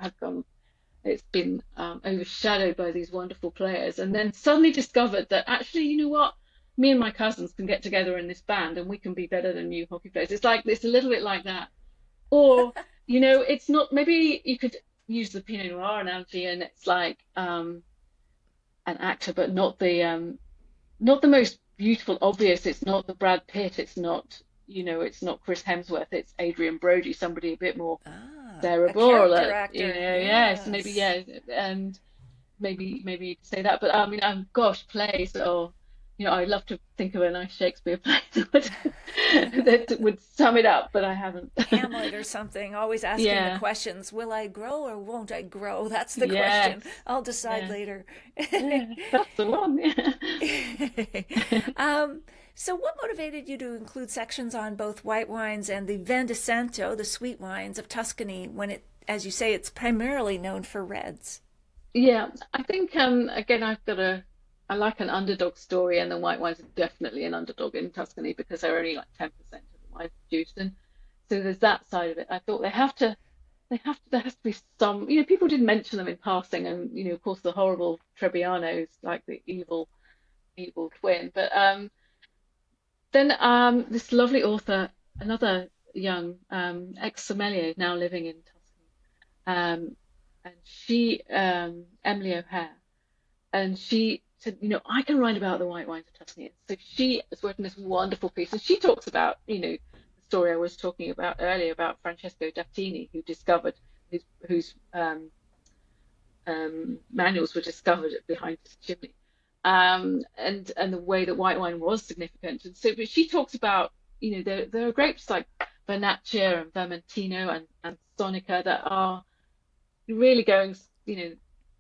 been overshadowed by these wonderful players, and then suddenly discovered that actually, you know what? Me and my cousins can get together in this band and we can be better than you hockey players. It's a little bit like that. Or, it's not, maybe you could use the Pinot Noir analogy, and it's like an actor, but not the most beautiful, obvious. It's not the Brad Pitt. It's not Chris Hemsworth. It's Adrian Brody, somebody a bit more a cerebral, character actor. yes, maybe, Yes. yeah, and maybe you could say that. But I mean, gosh, plays, or I'd love to think of a nice Shakespeare play that would sum it up, but I haven't. Hamlet or something, always asking the Yeah, questions, will I grow or won't I grow? That's the question. yes, I'll decide yeah, later. yeah, that's the one. Yeah. um, so, what motivated you to include sections on both white wines and the Vin di Santo, the sweet wines of Tuscany, when as you say, it's primarily known for reds? Yeah, I think again I like an underdog story, and the white wines are definitely an underdog in Tuscany because they're only like 10% of the wine produced, and so there's that side of it. I thought there has to be some, people did mention them in passing, and of course the horrible Trebbianos, like the evil twin, but then this lovely author, another young ex-sommelier now living in Tuscany, um, and she Emily O'Hare, and she said, I can write about the white wines of Tuscany. So she has written this wonderful piece, and she talks about, the story I was talking about earlier about Francesco Dattini, whose manuals were discovered behind his chimney, and the way that white wine was significant. And so, but she talks about, there are grapes like Vernaccia and Vermentino and Sonica that are really going,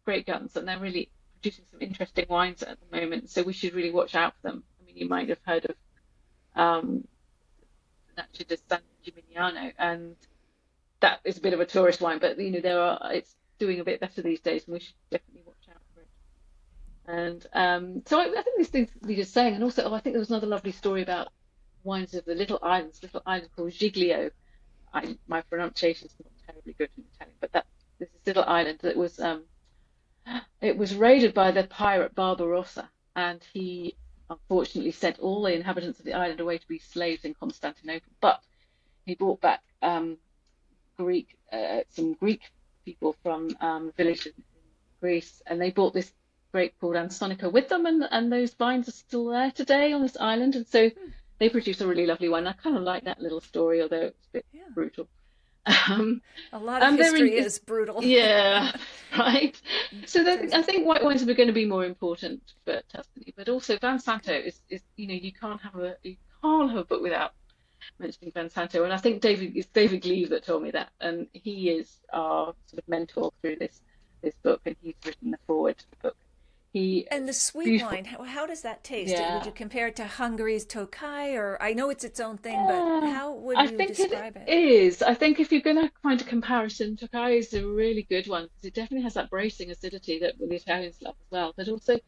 great guns, and they're really producing some interesting wines at the moment. So we should really watch out for them. I mean, you might have heard of um, Nacho di San Gimignano, and that is a bit of a tourist wine, but it's doing a bit better these days, and we should definitely watch out for it. And so I think these things we just saying, and also, I think there was another lovely story about wines of the little island called Giglio. My pronunciation is not terribly good in Italian, but there's this little island that was it was raided by the pirate Barbarossa, and he unfortunately sent all the inhabitants of the island away to be slaves in Constantinople. But he brought back some Greek people from villages in Greece, and they brought this grape called Ansonica with them, and those vines are still there today on this island, and so they produce a really lovely wine. I kind of like that little story, although it's a bit Yeah. brutal. Um, A lot of and they're in, history is brutal. yeah, right. So I Turns think white wines are going to be more important for Tuscany, but also Van Santo is you can't have a book without mentioning Van Santo, and I think it's David Gleave that told me that, and he is our sort of mentor through this book, and he's written the foreword to the book. He And the is sweet beautiful. wine, how does that taste? Would Yeah. you compare it to Hungary's Tokaj, or I know it's its own thing, but Yeah, how would I you think it describe it? is. I think if you're going to find a comparison, Tokai is a really good one because it definitely has that bracing acidity that the Italians love as well. But also,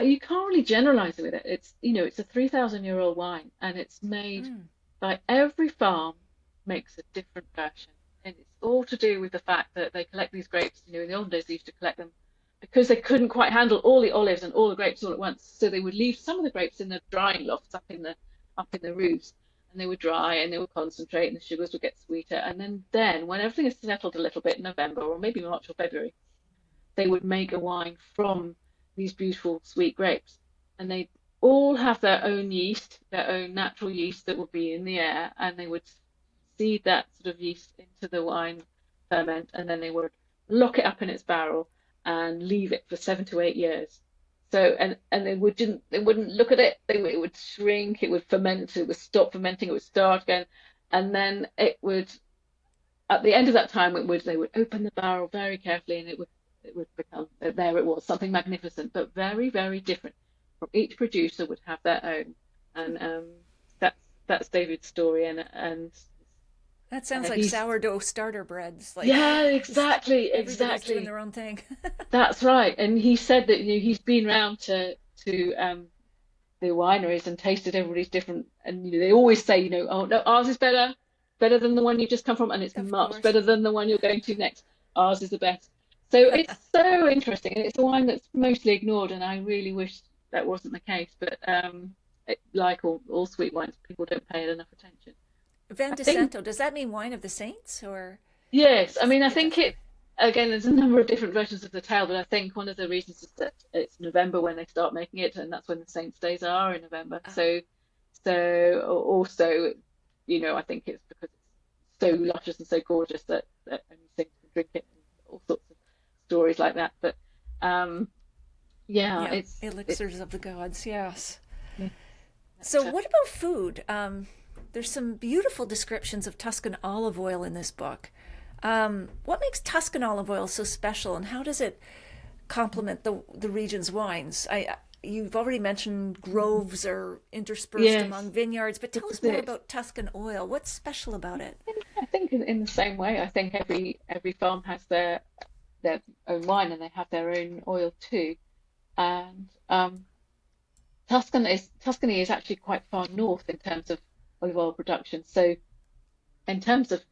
you can't really generalize with it. It's a 3,000-year-old wine, and it's made Mm. by every farm makes a different version, and it's all to do with the fact that they collect these grapes. In the old days, they used to collect them because they couldn't quite handle all the olives and all the grapes all at once. So they would leave some of the grapes in the drying lofts up in the roofs, and they would dry and they would concentrate, and the sugars would get sweeter. And then when everything has settled a little bit in November or maybe March or February, they would make a wine from these beautiful sweet grapes, and they all have their own yeast, their own natural yeast that would be in the air, and they would seed that sort of yeast into the wine ferment, and then they would lock it up in its barrel and leave it for 7 to 8 years. So and they wouldn't look at it. It would shrink, it would ferment, it would stop fermenting, it would start again, and then it would at the end of that time they would open the barrel very carefully, and it would become there it was something magnificent, but very very different. from each producer would have their own, and that's that's David's story, and That sounds like he's sourdough starter breads. Like yeah, just exactly, everybody's doing exactly. their own thing. That's right. And he said that he's been round to the wineries and tasted everybody's different, and they always say, oh no, ours is better than the one you just come from, and it's Of much course. better than the one you're going to next. Ours is the best. So it's so interesting, and it's a wine that's mostly ignored, and I really wish that wasn't the case. But like all sweet wines, people don't pay it enough attention. Van I de think Santo, does that mean wine of the saints or yes, I mean I it think does? it again. There's a number of different versions of the tale, but I think one of the reasons is that it's November when they start making it, and that's when the saints' days are in November. Oh, So also, I think it's because it's so luscious and so gorgeous that only saints can drink it, and all sorts of stories like that. But um, yeah, yeah, elixirs of the gods, yes. yeah, So, nectar. what about food? There's some beautiful descriptions of Tuscan olive oil in this book. What makes Tuscan olive oil so special, and how does it complement the region's wines? You've already mentioned groves are interspersed Yes, among vineyards, but this tell is us more it. about Tuscan oil. What's special about it? I think in the same way, I think every farm has their own wine and they have their own oil too. And Tuscany is actually quite far north in terms of olive oil production. So in terms of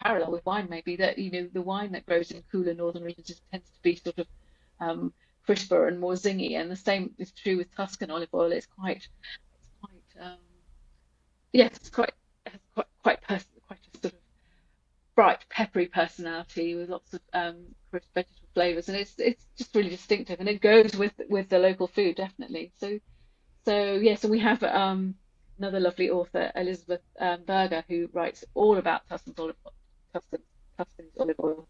parallel with wine, maybe that the wine that grows in cooler northern regions tends to be sort of um, crisper and more zingy, and the same is true with Tuscan olive oil. It's quite yes, it's quite has quite a sort of bright, peppery personality with lots of crisp vegetable flavors, and it's just really distinctive, and it goes with the local food definitely. So yes, and we have another lovely author, Elizabeth Berger, who writes all about Tuscan, Tuscan's olive oil,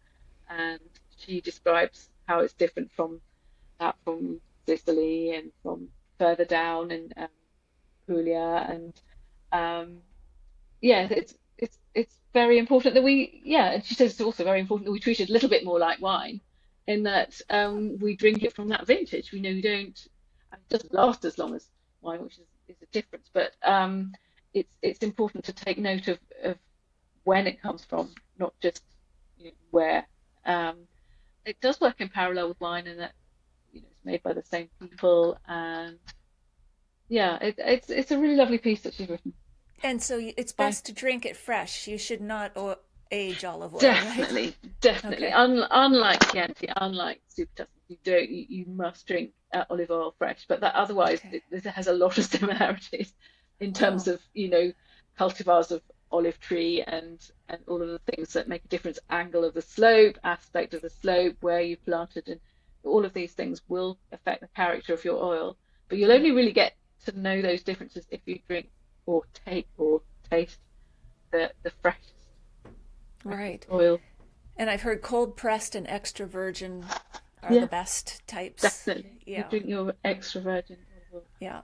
and she describes how it's different from that from Sicily and from further down in Puglia, and um, yeah, it's very important that and she says it's also very important that we treat it a little bit more like wine, in that we drink it from that vintage. We know we don't, it doesn't last as long as wine, which is a difference, but it's important to take note of when it comes from, not just where. Um, it does work in parallel with wine in that it's made by the same people, and yeah, it's a really lovely piece that she's written. And so it's By best to drink it fresh. You should not age olive oil, right? Definitely, definitely. Okay. Unlike Chianti, unlike Super Tuscan, you must drink olive oil fresh. But that otherwise, Okay. it has a lot of similarities in terms Oh, of cultivars of olive tree and all of the things that make a difference. Angle of the slope, aspect of the slope, where you planted, and all of these things will affect the character of your oil. But you'll only really get to know those differences if you drink or take or taste the freshest right. oil. And I've heard cold pressed and extra virgin are the Yeah, best types. definitely. You Yeah, drink your extra virgin olive yeah.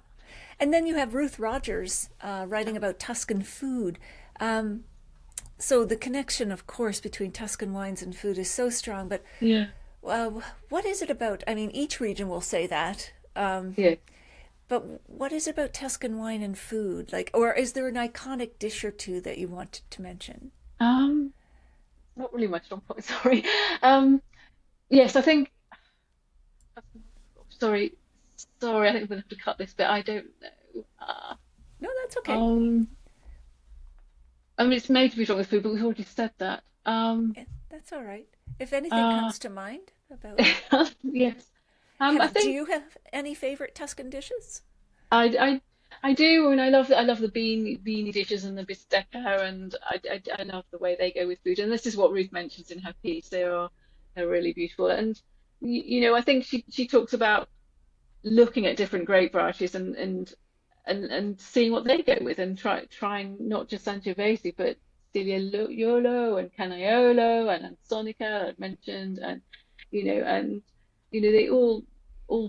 And then you have Ruth Rogers writing oil. about Tuscan food. Um, so the connection, of course, between Tuscan wines and food is so strong. But Yeah, uh, what is it about? I mean, each region will say that. yeah. But what is it about Tuscan wine and food? Like, or is there an iconic dish or two that you wanted to mention? Not really my strong point, sorry. Um, yes, I think, sorry, sorry, I think I'm gonna have to cut this bit. I don't know. No, that's okay. Um, I mean, it's made to be strong with food, but we've already said that. That's all right. If anything Uh, comes to mind about, yes. I do think you have any favorite Tuscan dishes? I, I, I do, and I love the beanie dishes and the bistecca, and I love the way they go with food. And this is what Ruth mentions in her piece. They're really beautiful, and I think she talks about looking at different grape varieties and seeing what they go with, and trying not just Sangiovese but Stiliolo and Canaiolo and Ansonica I've mentioned, and they all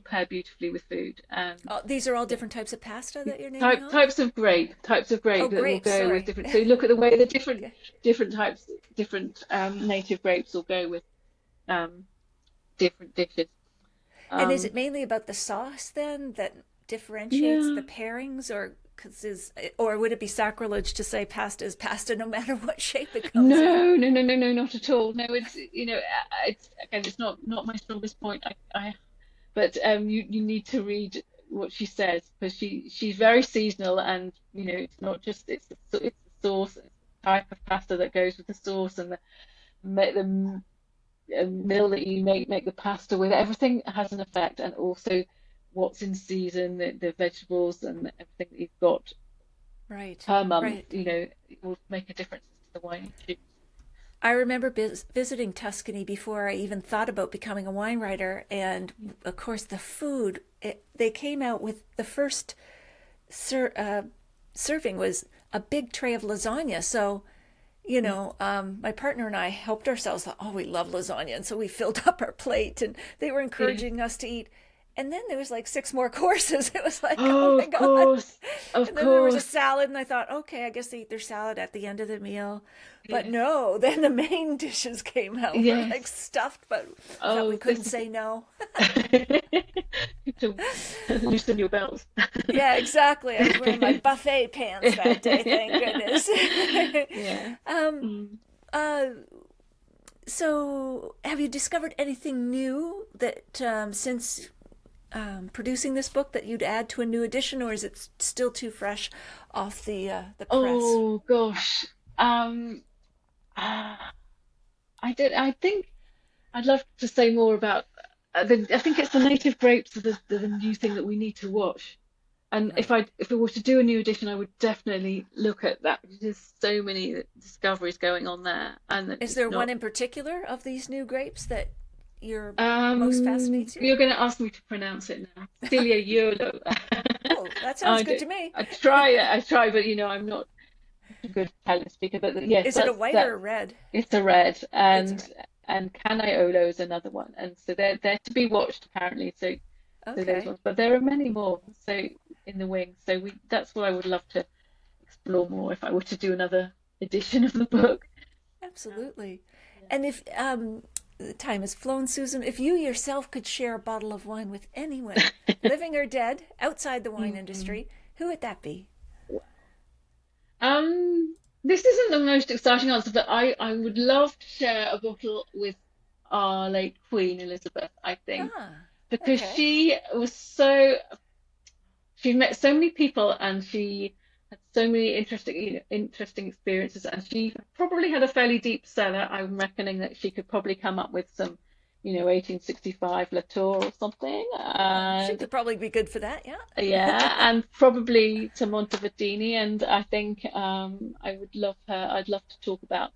pair beautifully with food, and Oh, these are all different types of pasta that you're naming type off? types of Oh, grape that will grapes, go with sorry. different. So you look at the way the Okay. different types, different native grapes will go with um, different dishes. And is Um, it mainly about the sauce then that differentiates Yeah. the pairings, or would it be sacrilege to say pasta is pasta no matter what shape it comes in? No, no, no, no, no, not at all. No, it's it's again, it's not my strongest point. But you need to read what she says because she's very seasonal, and it's not just it's the sauce, it's the type of pasta that goes with the sauce, and the meal that you make the pasta with. Everything has an effect, and also what's in season, the vegetables and everything that you've got Right, per month. right. It will make a difference to the wine you choose. I remember visiting Tuscany before I even thought about becoming a wine writer, and of course the food. They came out with the first serving was a big tray of lasagna. So, my partner and I helped ourselves. Oh, we love lasagna, and so we filled up our plate, and they were Yeah. encouraging us to eat. And then there was like six more courses. It was like, oh Oh, my of God. course, of And then there was a course. salad, and I thought, okay, I guess they eat their salad at the end of the meal. But Yes, no, then the main dishes came out. We're like yes. stuffed, but I thought we Oh, couldn't say no. to loosen your belt. Yeah, exactly. I was wearing my buffet pants that day, thank goodness. Yeah. um, Mm. uh, so, have you discovered anything new that since producing this book that you'd add to a new edition, or is it still too fresh off the press? Oh gosh. Ah, I think I'd love to say more about. I think it's the native grapes are the new thing that we need to watch. And Right. if I were to do a new edition, I would definitely look at that. There's so many discoveries going on there, and Is it's there one not. in particular of these new grapes that you're most fascinates you? You're going to ask me to pronounce it now. Celia Yolo. Oh, that sounds I good do. to me. I try, but I'm not a good Italian speaker. But yes, Is it a white or a that's red? it's a red, It's a and red. Canaiolo is another one, and so they're to be watched apparently. So those Okay, ones, but there are many more. So in the wings. So we that's what I would love to explore more if I were to do another edition of the book. absolutely. Yeah. And if the time has flown, Susan, if you yourself could share a bottle of wine with anyone, living or dead, outside the wine Mm. industry, who would that be? This isn't the most exciting answer, but I would love to share a bottle with our late Queen Elizabeth, I think, Ah, because okay. she met so many people and she had so many interesting experiences, and she probably had a fairly deep cellar. I'm reckoning that she could probably come up with some, 1865 Latour or something, She and could probably be good for that, yeah. yeah, and probably to Montevertini. And I think I would love her. I'd love to talk about.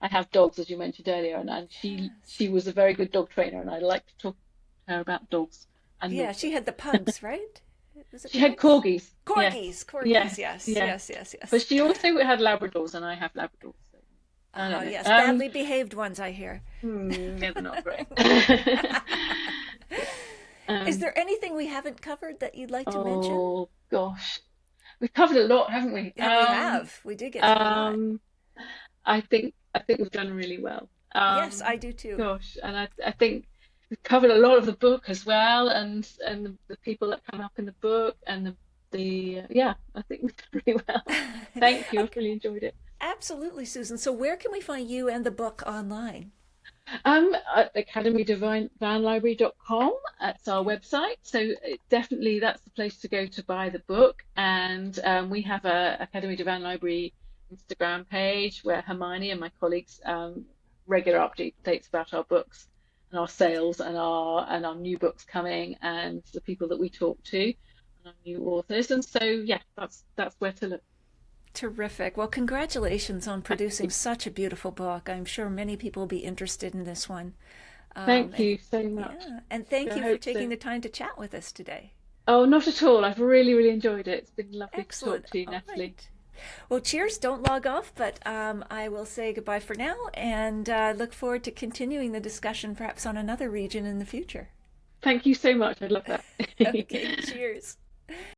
I have dogs, as you mentioned earlier, and Yes. she was a very good dog trainer, and I'd like to talk to her about dogs and Yeah, milk. she had the pugs, right? Was it She had pugs? corgis. Yes, Corgis, corgis, yes, yes, yes. yes, yes, But yes. she also had Labradors, and I have Labradors. So I Ah, don't know. yes, badly behaved ones, I hear. Yeah, they're not great. Is um, there anything we haven't covered that you'd like to mention? oh gosh, we've covered a lot, haven't we? Yeah, we have. We did get through a lot. Um, I think we've done really well. Yes, I do too. Gosh, and I think we've covered a lot of the book as well, and the people that come up in the book, and the yeah, I think we've done really well. Thank you, I've Okay, really enjoyed it. absolutely, Susan. So, where can we find you and the book online? At academydivinelibrary.com, that's our website. So definitely that's the place to go to buy the book. And we have a Academy Divine Library Instagram page where Hermione and my colleagues regular updates about our books and our sales and our new books coming and the people that we talk to and our new authors. And so yeah, that's where to look. Terrific. Well, congratulations on Thank producing you. such a beautiful book. I'm sure many people will be interested in this one. Thank And you so much. yeah, and thank I you for hope taking so. the time to chat with us today. Oh, not at all. I've really, really enjoyed it. It's been lovely to talk Excellent. to you, All Natalie. right. Well, cheers. Don't log off, but I will say goodbye for now and look forward to continuing the discussion perhaps on another region in the future. Thank you so much. I'd love that. Okay, cheers.